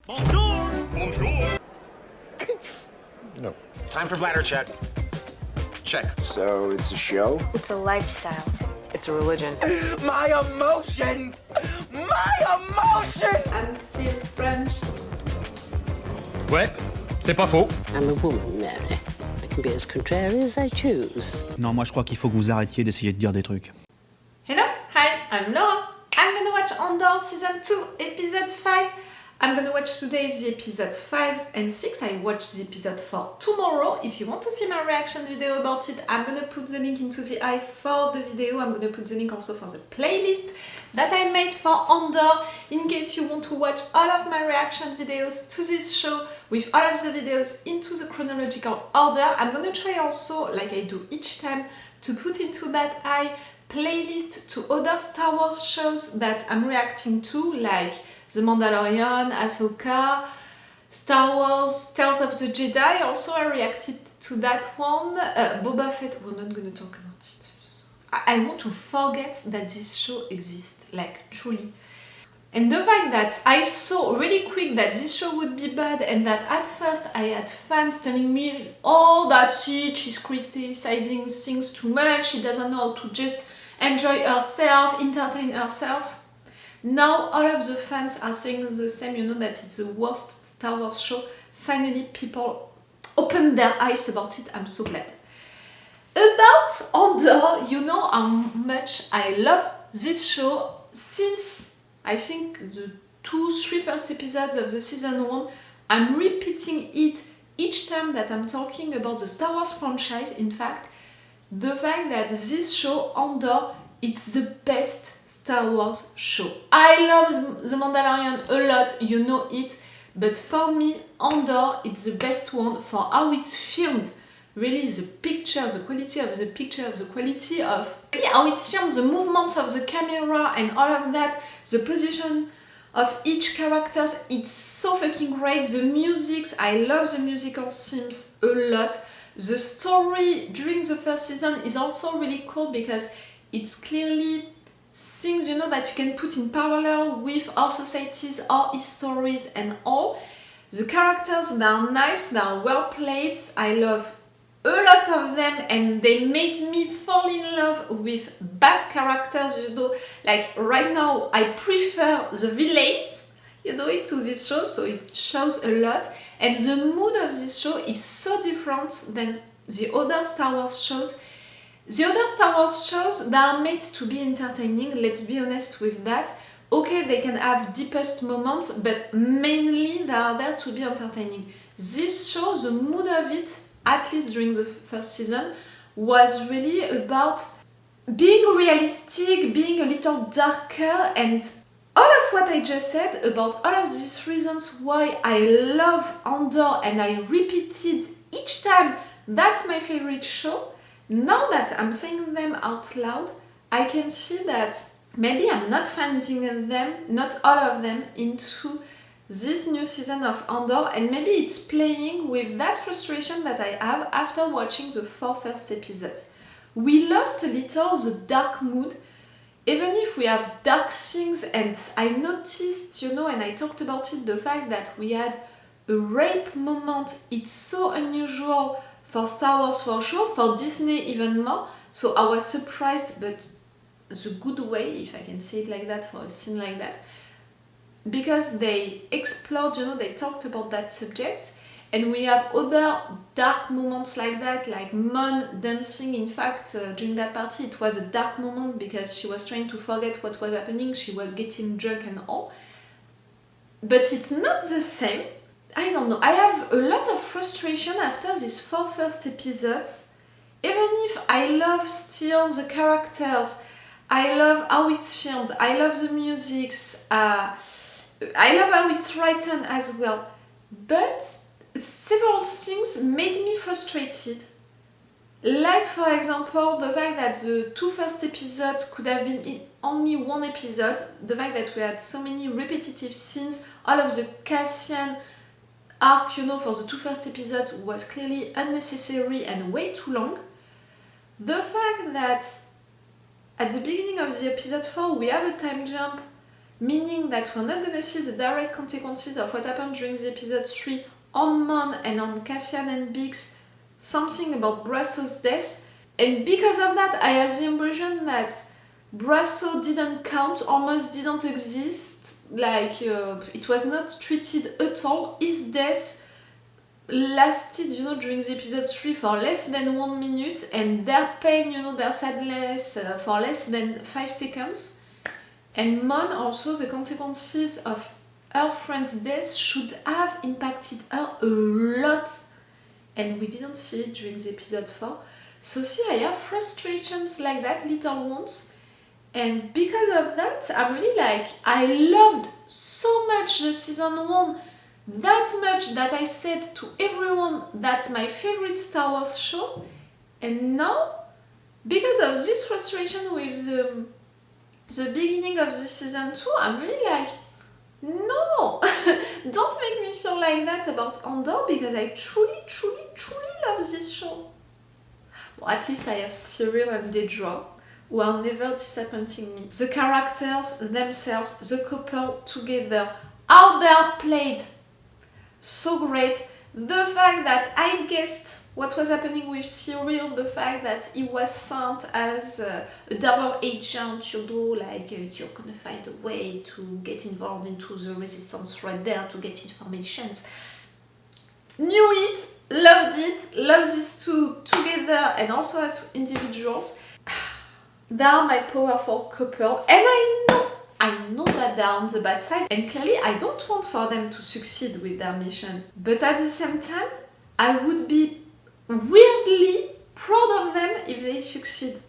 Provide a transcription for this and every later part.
Bonjour! Bonjour! No. Time for bladder check. Check. So it's a show? It's a lifestyle. It's a religion. My emotions! My emotions! I'm still French. Ouais, c'est pas faux. I'm a woman, Mary. I can be as contrary as I choose. Non, moi je crois qu'il faut que vous arrêtiez d'essayer de dire des trucs. Hello, hi, I'm Laura. I'm gonna watch Andor Season 2, Episode 5. I'm gonna watch today the episode 5 and 6. I watched the episode 4 tomorrow. If you want to see my reaction video about it, I'm gonna put the link into the eye for the video. I'm gonna put the link also for the playlist that I made for Andor, in case you want to watch all of my reaction videos to this show with all of the videos into the chronological order. I'm gonna try also, like I do each time, to put into that eye playlist to other Star Wars shows that I'm reacting to, like The Mandalorian, Ahsoka, Star Wars, Tales of the Jedi. Also I reacted to that one. Boba Fett, we're not gonna talk about it. I want to forget that this show exists, like truly. And the fact that I saw really quick that this show would be bad, and that at first I had fans telling me, oh, that's it, she's criticizing things too much, she doesn't know how to just enjoy herself, entertain herself. Now all of the fans are saying the same, you know, that it's the worst Star Wars show. Finally people open their eyes about it, I'm so glad. About Andor, you know how much I love this show since I think the 2-3 first episodes of the season 1. I'm repeating it each time that I'm talking about the Star Wars franchise. In fact, the fact that this show, Andor, it's the best Star Wars show. I love The Mandalorian a lot, you know it, but for me, Andor, it's the best one for how it's filmed. Really, the picture, the quality of the picture, the quality of really how it's filmed, the movements of the camera and all of that, the position of each character, it's so fucking great. The music, I love the musical themes a lot. The story during the first season is also really cool because it's clearly things, you know, that you can put in parallel with our societies, our histories and all. The characters, they are nice, they are well played. I love a lot of them, and they made me fall in love with bad characters, you know, like right now I prefer the villains, you know, to this show, so it shows a lot, and the mood of this show is so different than the other Star Wars shows. The other Star Wars shows, they are made to be entertaining, let's be honest with that. Okay, they can have deepest moments, but mainly they are there to be entertaining. This show, the mood of it, at least during the first season, was really about being realistic, being a little darker, and all of what I just said about all of these reasons why I love Andor, and I repeated each time that's my favorite show. Now that I'm saying them out loud, I can see that maybe I'm not finding them, not all of them, into this new season of Andor, and maybe it's playing with that frustration that I have after watching the 4 first episodes. We lost a little the dark mood, even if we have dark things, and I noticed, you know, and I talked about it, the fact that we had a rape moment. It's so unusual for Star Wars for sure, for Disney even more, so I was surprised, but the good way, if I can say it like that, for a scene like that, because they explored, you know, they talked about that subject, and we have other dark moments like that, like Mon dancing. In fact, during that party it was a dark moment because she was trying to forget what was happening, she was getting drunk and all, but it's not the same. I don't know, I have a lot of frustration after these 4 first episodes, even if I love still the characters, I love how it's filmed, I love the music, I love how it's written as well, but several things made me frustrated. Like, for example, the fact that the 2 first episodes could have been in only 1 episode, the fact that we had so many repetitive scenes, all of the Cassian arc, you know, for the 2 first episodes was clearly unnecessary and way too long. The fact that at the beginning of the episode 4 we have a time jump meaning that we're not gonna see the direct consequences of what happened during the episode 3 on Mon and on Cassian and Biggs, something about Brasso's death, and because of that I have the impression that Brasso didn't count, almost didn't exist, like it was not treated at all. His death lasted, you know, during the episode 3 for less than 1 minute, and their pain, you know, their sadness for less than 5 seconds. And Mon also, the consequences of her friend's death should have impacted her a lot, and we didn't see it during the episode 4. So see, I have frustrations like that, little ones, and because of that, I'm really like, I loved so much the season 1, that much that I said to everyone that's my favorite Star Wars show, and now, because of this frustration with the beginning of the season 2, I'm really like, no! Don't make me feel like that about Andor, because I truly, truly, truly love this show. Well, at least I have Syril and Dedra, who are never disappointing me. The characters themselves, the couple together, how they're played, so great. The fact that I guessed what was happening with Syril, the fact that he was sent as a double agent, you know, like you're gonna find a way to get involved into the resistance right there to get informations. Knew it, loved these two together and also as individuals. They are my powerful couple, and I know that they're on the bad side, and clearly I don't want for them to succeed with their mission. But at the same time, I would be weirdly proud of them if they succeed.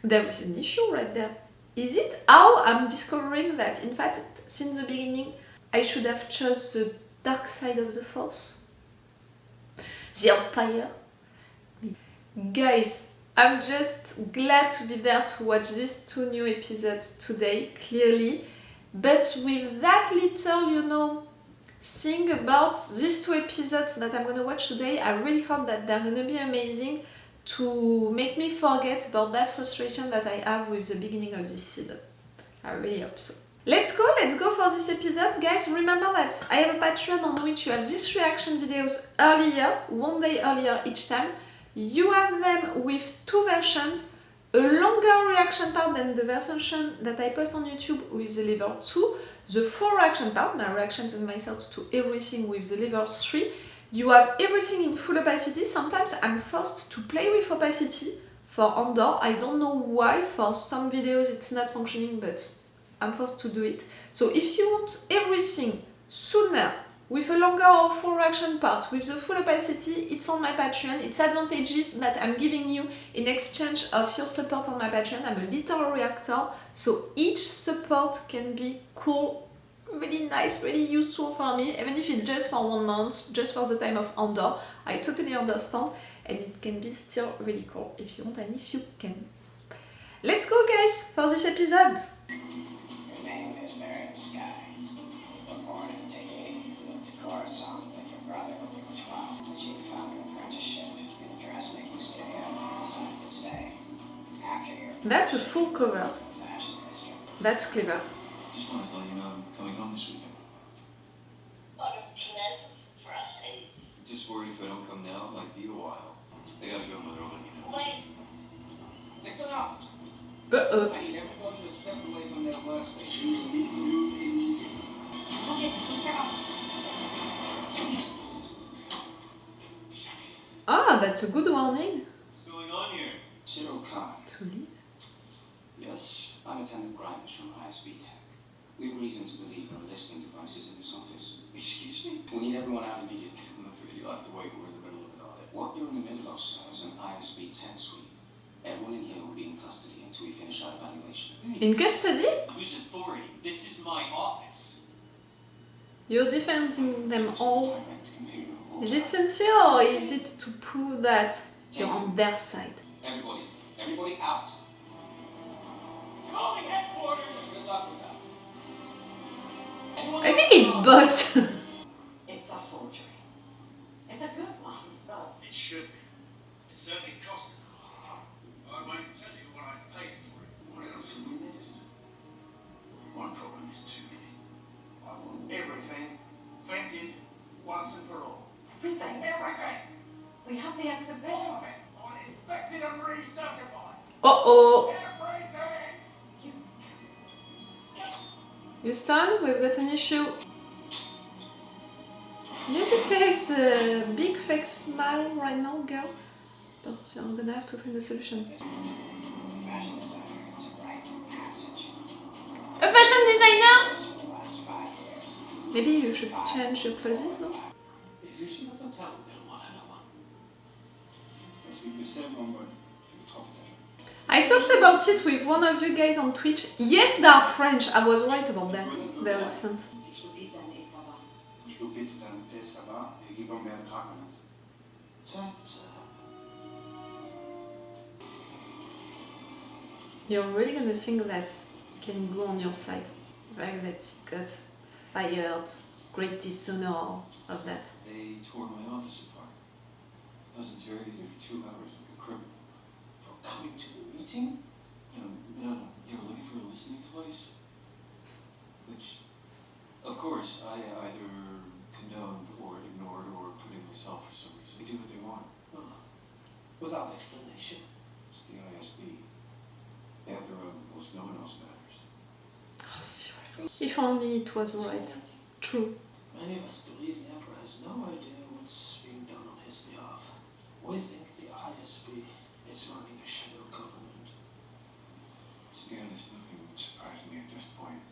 There is an issue right there. Is it how I'm discovering that, in fact, since the beginning, I should have chose the dark side of the Force? The Empire? Guys, I'm just glad to be there to watch these 2 new episodes today, clearly. But with that little, you know, thing about these 2 episodes that I'm gonna watch today, I really hope that they're gonna be amazing to make me forget about that frustration that I have with the beginning of this season. I really hope so. Let's go for this episode. Guys, remember that I have a Patreon on which you have these reaction videos earlier, 1 day earlier each time. You have them with 2 versions, a longer reaction part than the version that I post on YouTube with the level 2, the full reaction part, my reactions and my thoughts to everything with the level 3. You have everything in full opacity. Sometimes I'm forced to play with opacity for Andor. I don't know why, for some videos it's not functioning, but I'm forced to do it. So if you want everything sooner, with a longer or full reaction part, with the full opacity, it's on my Patreon. It's advantages that I'm giving you in exchange of your support on my Patreon. I'm a little reactor, so each support can be cool, really nice, really useful for me, even if it's just for 1 month, just for the time of Andor. I totally understand, and it can be still really cool if you want and if you can. Let's go, guys, for this episode! Your name is Mary Sky. Born in Tahiti, moved to Coruscant with your brother when you were 12. But you found an apprenticeship in a dressmaking studio and decided to stay. After your That's a full cover. fashion district. That's clever. Just wanted to let you know I'm coming home this weekend. Just worried if I don't come now, it might be a while. I gotta go, Mother, I'll let you know. Listen up. Uh-oh. I need everybody to step away from that last station. Okay, step up. Ah, that's a good warning. What's going on here? Syril Karn. To leave. Yes? I'm Lieutenant Grimes from ISB Tech. We have reason to believe there are listening devices in this office. Excuse me? We need everyone out immediately. I'm not afraid you'll have to wait. We're in the middle of an audit. What you're in the middle of, sir, is an ISB Tech sweep. Everyone in here will be in custody until we finish our evaluation. In custody? Whose authority? This is my office. You're defending them all. Directing Meero. Is it sincere or is it to prove that you're on their side? Everybody out. Calling headquarters! Good luck with that. I think it's boss. It's a forgery. It's a good one, though. It should be. It certainly cost me. I won't tell you what I paid for it. What else have we missed? One problem We have the exhibition. Uh-oh! Houston, we've got an issue. This is a big fake smile right now, girl. But I'm gonna have to find a solution. As a fashion designer, it's a rite of passage. A fashion designer? For the last 5 years. Maybe you should change your clothes, no? I talked about it with one of you guys on Twitch. Yes, they are French. I was right about that. Their accent. You're really gonna think that can go on your side. Right, that he got fired. Great dishonor of that. They tore my office apart. I was interrogated for 2 hours like a criminal. For coming to the meeting? No. You were looking for a listening device? Which, of course, I either condoned or ignored or put in myself for some reason. They do what they want. Without explanation. It's the ISB. They have their own rules. No one else matters. Oh, Syril. If only it was right. True. Many of us believe the Emperor has no idea what's being done on his behalf. We think the ISB is running a shadow government. To be honest, nothing would surprise me at this point.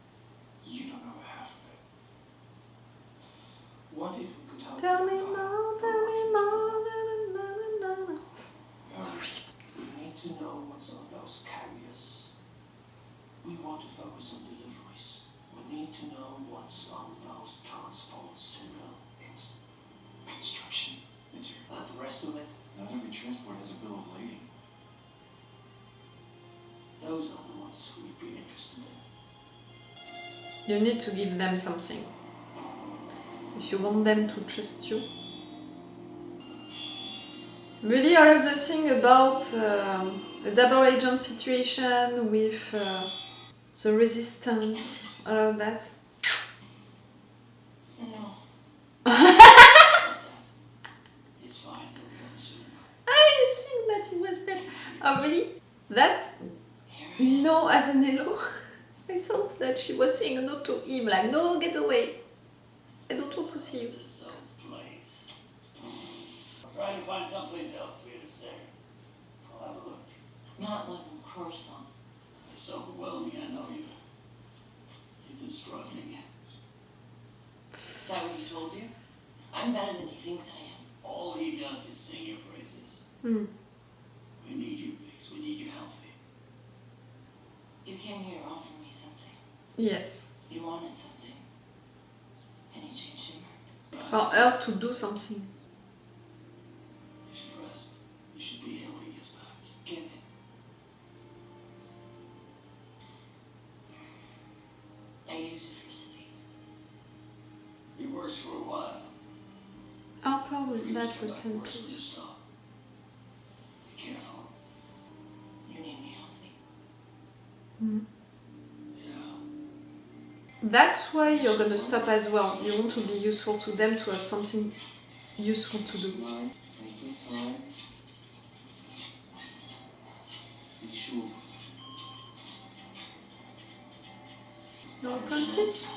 You don't know the half of it. What if we could help Tell me them? more, tell me more. Na, na, na, na, na. We need to know what's on those carriers. We want to focus on deliveries. We need to know what's on those transports, Syril. It's construction material. Not the rest of it. Not every transport has a bill of lading. Those are the ones we'd be interested in. You need to give them something. If you want them to trust you. Really, all of the thing about the double agent situation with the resistance, all of that. No. It's fine, they'll be on soon. I think that he was dead. Oh, really? That's no as an hello. I thought that she was saying no to him, like, no, get away. I don't want to see you. This old place. Try to find someplace else for you to stay. I'll have a look. Not like in Coruscant. It's overwhelming, I know you. You've been struggling. Is that what he told you? I'm better than he thinks I am. All he does is sing your praises. Hmm. We need you, Biggs. We need you healthy. You came here to offer me something. Yes. You wanted something. And you changed your mind. For her to do something. You should rest. You should be here when he gets back. Give it. I use it for sleep. It works for a while. I'll probably Please that come back person, worse when you please. stop. Be careful. You need me healthy. Hmm. Yeah. That's why you're gonna stop as well. You want to be useful to them, to have something useful to do. Take your time. Be sure. Your apprentice?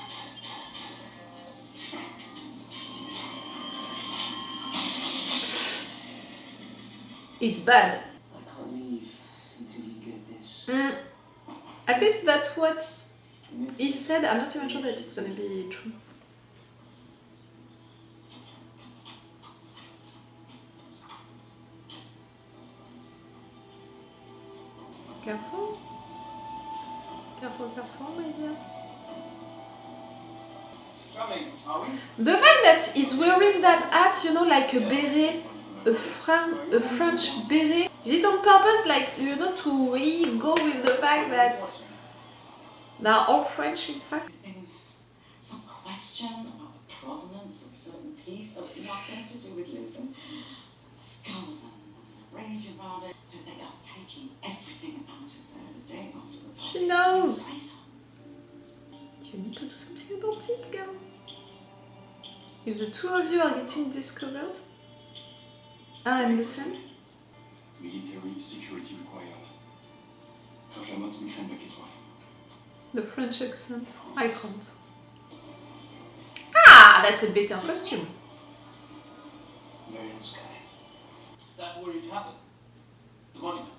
It's bad. I can't leave until you get this. At least that's what he said. I'm not even sure that it's gonna be true. Careful. Careful, careful, my dear. The fact that he's wearing that hat, you know, like a beret, a French beret, is it on purpose, like, you know, to really go with the fact that they're all French, in fact? There's been some question about the provenance of a certain piece of nothing to do with Luthen. Skeleton was in a rage about it, and they are taking everything out of there the day after the party. She knows. Say so. You need to do something about it, girl. If the two of you are getting discovered, Ah, and Luthen? Military security required. Quand je monte, mi crème pas qu'il soit. The French accent. I can't. Ah, that's a better costume. Marion Sky. Is that where it happened? The monument?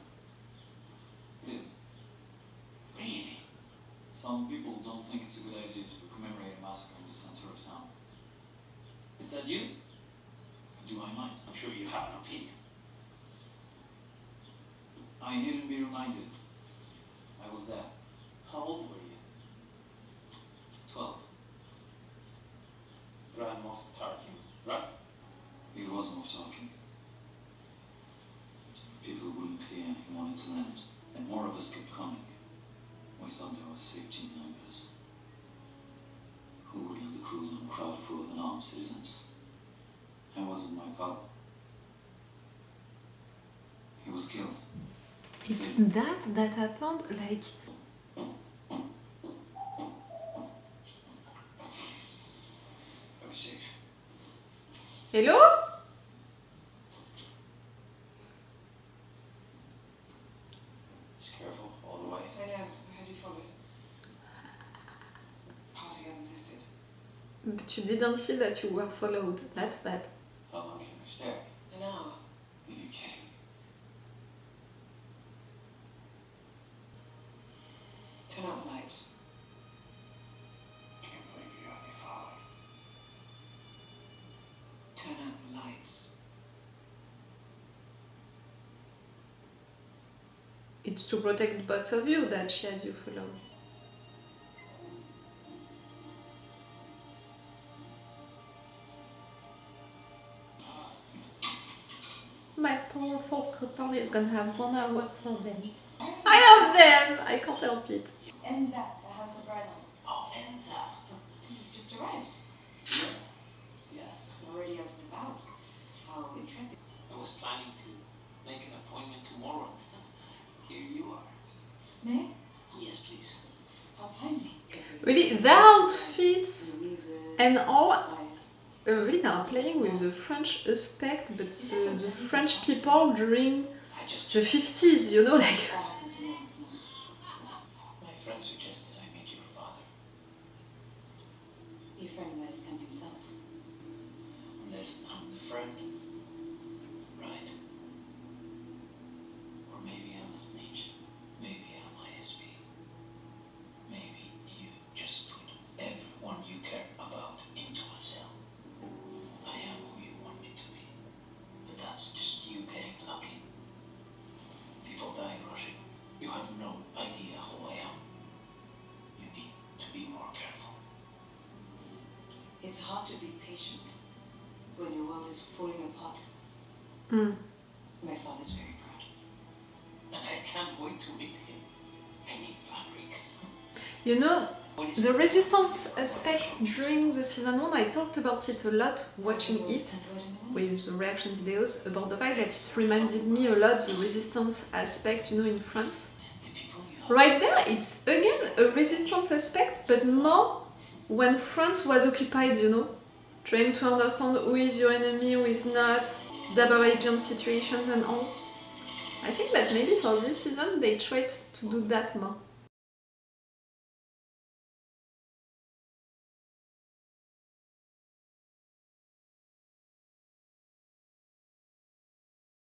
It is. Really? Some people don't think it's a good idea to commemorate a massacre in the center of town. Is that you? Do I mind? I'm sure you have an opinion. I needn't be reminded. I was there. How old were you? 12. Grand Moff Tarkin, right? It was Moff Tarkin. People wouldn't clear and wanted to land, and more of us kept coming. We thought there was safety in numbers. Who would let the cruise on a crowd full of unarmed citizens? I wasn't my father. He was killed. It's that happened, like... I was safe. Hello? Just careful all the way. I know. I had you followed. Party has insisted. But you didn't see that you were followed. That's bad. How long can we stay? An hour. Are you kidding? Turn out the lights. Can't believe you got me followed. Turn out the lights. It's to protect both of you that she had you followed. My powerful couple is gonna have 1 hour for them. I love them! I can't help it. Enza, the House of Rael. Oh, Enza. You've just arrived. Yeah. Already out and about. How intrepid. I was planning to make an appointment tomorrow. Here you are. May? Yes, please. How timely. Really, their outfits and all really they are playing with the French aspect, but the French people during I just... the 50s, you know, like... My friend suggested I meet your father. Your friend might have come himself. Unless I'm the friend. Right. Or maybe I'm a snitch. Maybe I'm ISP. Maybe you just put everyone you care about into a cell. I am who you want me to be. But that's just you getting lucky. People die rushing. You have no idea who I am. You need to be more careful. It's hard to be patient when your world is falling apart. Mm. My father's very proud. And I can't wait to meet him. I need fabric. You know, the resistance aspect during the season 1, I talked about it a lot watching it with the reaction videos about the fact that it reminded me a lot the resistance aspect, you know, in France. Right there, it's again a resistance aspect, but more when France was occupied, you know, trying to understand who is your enemy, who is not, double agent situations and all. I think that maybe for this season they tried to do that more.